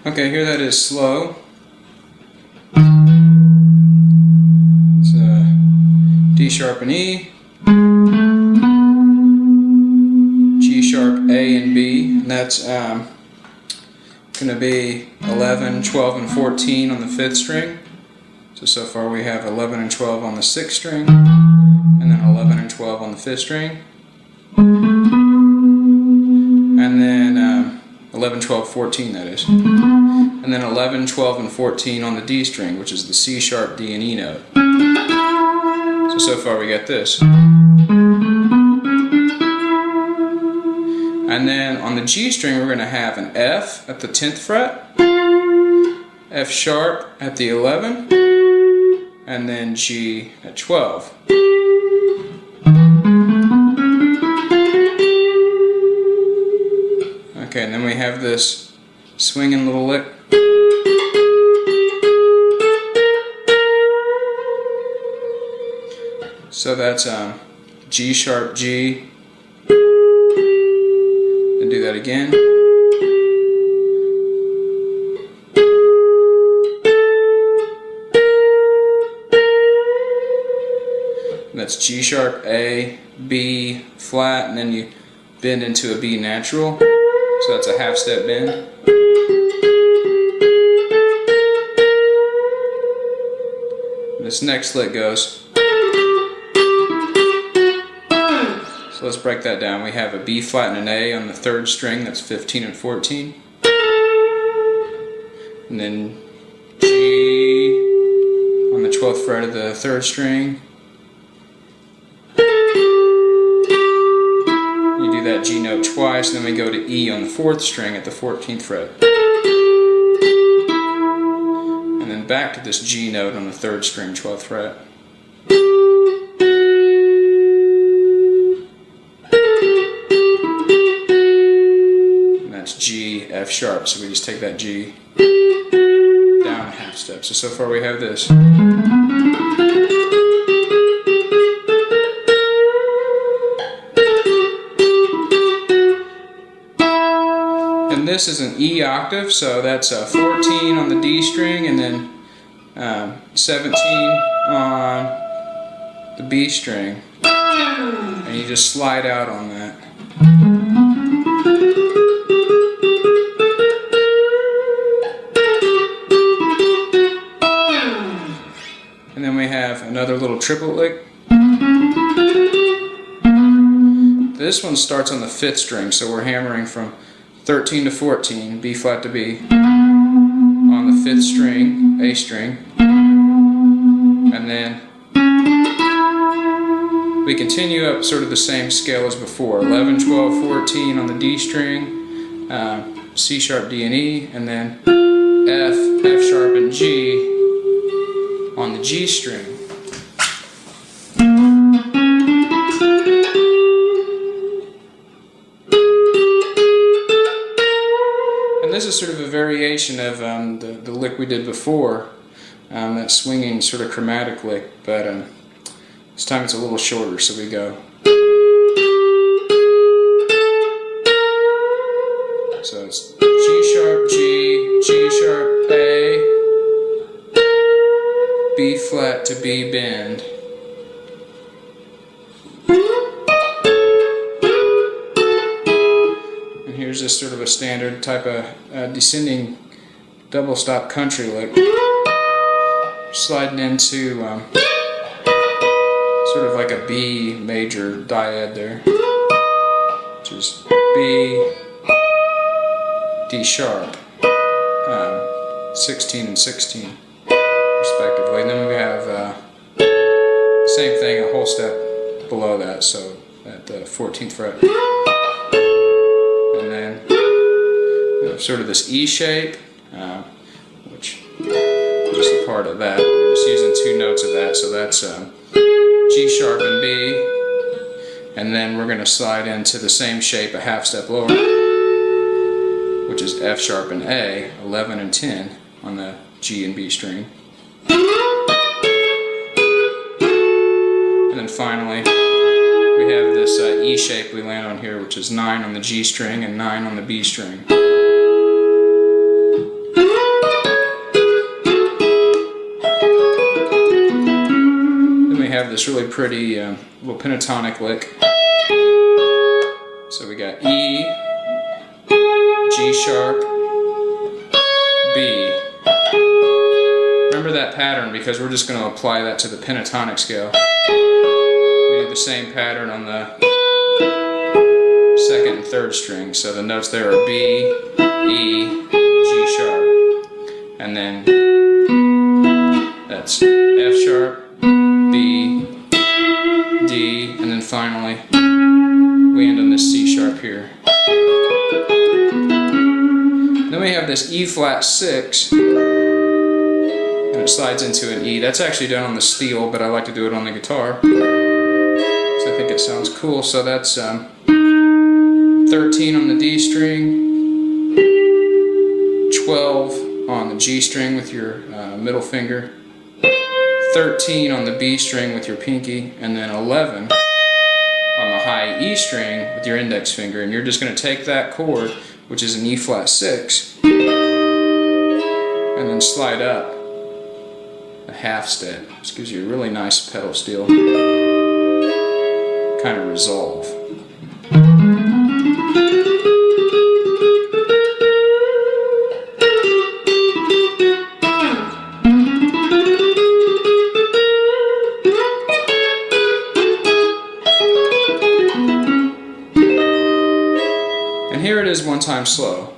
Okay, here that is slow. It's D sharp and E, G sharp, A and B, and that's going to be 11, 12, and 14 on the 5th string. So far we have 11 and 12 on the 6th string, and then 11 and 12 on the 5th string, and then 11, 12, 14 that is, and then 11, 12, and 14 on the D string, which is the C sharp, D, and E note. So far we got this. And then on the G string we're going to have an F at the 10th fret, F sharp at the 11th, and then G at 12. Okay, and then we have this swinging little lick. So that's G sharp, G, and do that again. And that's G sharp, A, B, flat, and then you bend into a B natural. So that's a half step bend. And this next lick goes. So let's break that down. We have a B flat and an A on the 3rd string, that's 15 and 14. And then G on the 12th fret of the 3rd string. You do that G note twice, and then we go to E on the 4th string at the 14th fret. And then back to this G note on the 3rd string, 12th fret. G, F sharp, so we just take that G down a half step. So far we have this. And this is an E octave, so that's 14 on the D string, and then 17 on the B string. And you just slide out on that. And then we have another little triplet lick. This one starts on the 5th string, so we're hammering from 13 to 14, B flat to B, on the 5th string, A string, and then we continue up sort of the same scale as before, 11, 12, 14 on the D string, C sharp, D, and E, and then F, F sharp, and G on the G string. And this is sort of a variation of the lick we did before, that swinging sort of chromatic lick, but this time it's a little shorter, so we go. So it's G sharp, G, G sharp, A, B flat to B bend. And here's just sort of a standard type of descending double stop country lick. Sliding into sort of like a B major dyad there, which is B, D sharp, 16 and 16. Respectively, and then we have same thing a whole step below that, so at the 14th fret, and then sort of this E shape, which is just a part of that. We're just using 2 notes of that, so that's G sharp and B, and then we're going to slide into the same shape a half step lower, which is F sharp and A, 11 and 10 on the G and B string. And then finally, we have this E shape we land on here, which is 9 on the G string and 9 on the B string. this really pretty little pentatonic lick. So we got E, G sharp, B. Remember that pattern because we're just going to apply that to the pentatonic scale. We do the same pattern on the second and third string. So the notes there are B, E, G sharp. And then that's F sharp, B, D, and then finally we end on this C sharp here. Then we have this E flat 6, and it slides into an E. That's actually done on the steel, but I like to do it on the guitar, so I think it sounds cool. So that's 13 on the D string, 12 on the G string with your middle finger, 13 on the B string with your pinky, and then 11 on the high E string with your index finger. And you're just going to take that chord, which is an E flat 6, and then slide up a half step. This gives you a really nice pedal steel kind of resolve. And here it is one time slow.